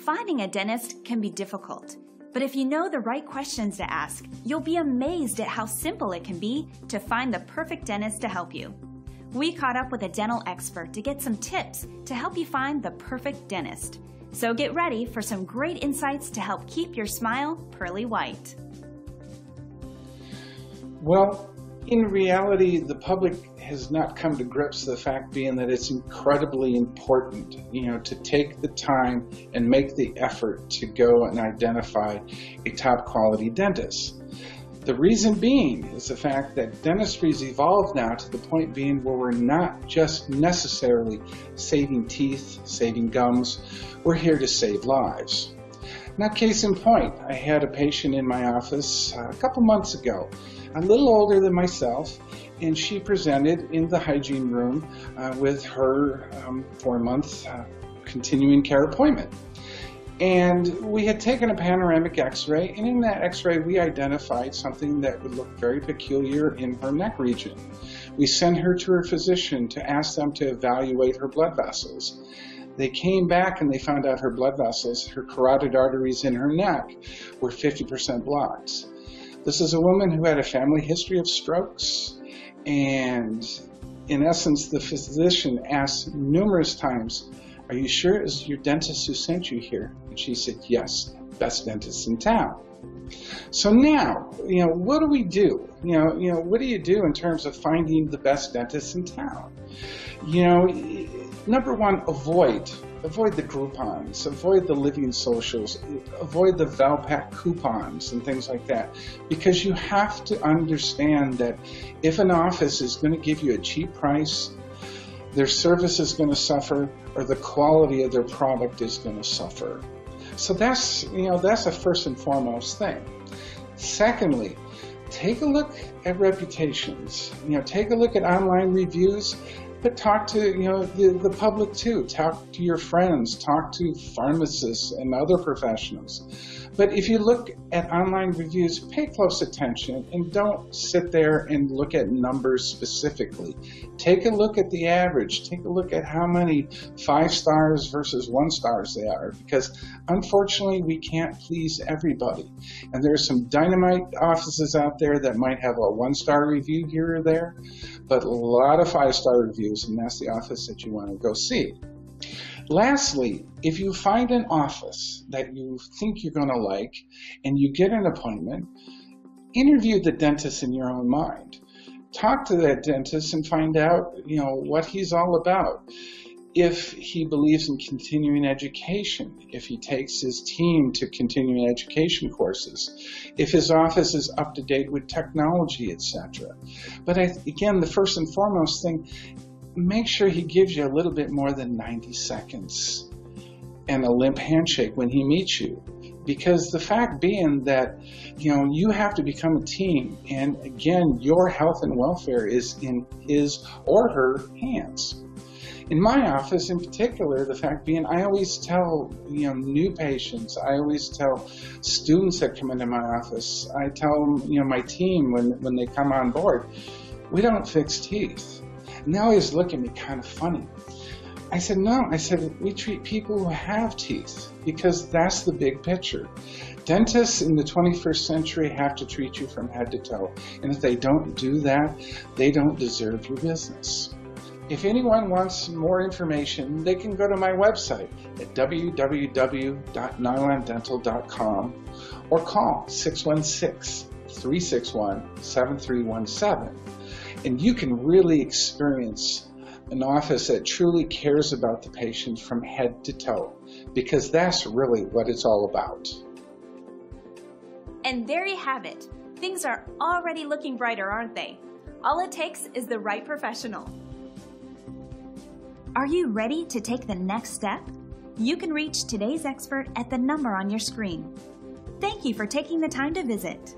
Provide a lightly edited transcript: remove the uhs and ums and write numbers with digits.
Finding a dentist can be difficult, but if you know the right questions to ask, you'll be amazed at how simple it can be to find the perfect dentist to help you. We caught up with a dental expert to get some tips to help you find the perfect dentist. So get ready for some great insights to help keep your smile pearly white. Well, in reality, the public has not come to grips with the fact being that it's incredibly important, to take the time and make the effort to go and identify a top quality dentist. The reason being is the fact that dentistry's evolved now to the point being where we're not just necessarily saving teeth, saving gums, we're here to save lives. Now, case in point, I had a patient in my office a couple months ago, a little older than myself, and she presented in the hygiene room with her 4-month continuing care appointment. And we had taken a panoramic x-ray, and in that x-ray we identified something that would look very peculiar in her neck region. We sent her to her physician to ask them to evaluate her blood vessels. They came back and they found out her blood vessels, her carotid arteries in her neck, were 50% blocked. This is a woman who had a family history of strokes, and in essence the physician asked numerous times, "Are you sure it was your dentist who sent you here?" And she said, "Yes, best dentist in town." So now, what do we do? What do you do in terms of finding the best dentist in town? Number one, avoid the Groupons, avoid the Living Socials, avoid the Valpak coupons and things like that, because you have to understand that if an office is going to give you a cheap price, their service is going to suffer, or the quality of their product is going to suffer. So that's a first and foremost thing. Secondly, take a look at reputations. Take a look at online reviews, but talk to the public too. Talk to your friends, talk to pharmacists and other professionals. But if you look at online reviews, pay close attention and don't sit there and look at numbers specifically. Take a look at the average. Take a look at how many 5 stars versus 1 stars they are, because unfortunately we can't please everybody. And there's some dynamite offices out there that might have a 1-star review here or there, but a lot of 5-star reviews, and that's the office that you want to go see. Lastly, if you find an office that you think you're going to like and you get an appointment, interview the dentist in your own mind. Talk to that dentist and find out, what he's all about. If he believes in continuing education, if he takes his team to continuing education courses, if his office is up to date with technology, etc. But again, the first and foremost thing, make sure he gives you a little bit more than 90 seconds and a limp handshake when he meets you. Because the fact being that, you have to become a team, and again, your health and welfare is in his or her hands. In my office in particular, the fact being, I always tell new patients, I always tell students that come into my office, I tell them, my team when they come on board, we don't fix teeth. And they always look at me kind of funny. I said, no, we treat people who have teeth, because that's the big picture. Dentists in the 21st century have to treat you from head to toe. And if they don't do that, they don't deserve your business. If anyone wants more information, they can go to my website at www.nylaandental.com or call 616-361-7317. And you can really experience an office that truly cares about the patient from head to toe, because that's really what it's all about. And there you have it. Things are already looking brighter, aren't they? All it takes is the right professional. Are you ready to take the next step? You can reach today's expert at the number on your screen. Thank you for taking the time to visit.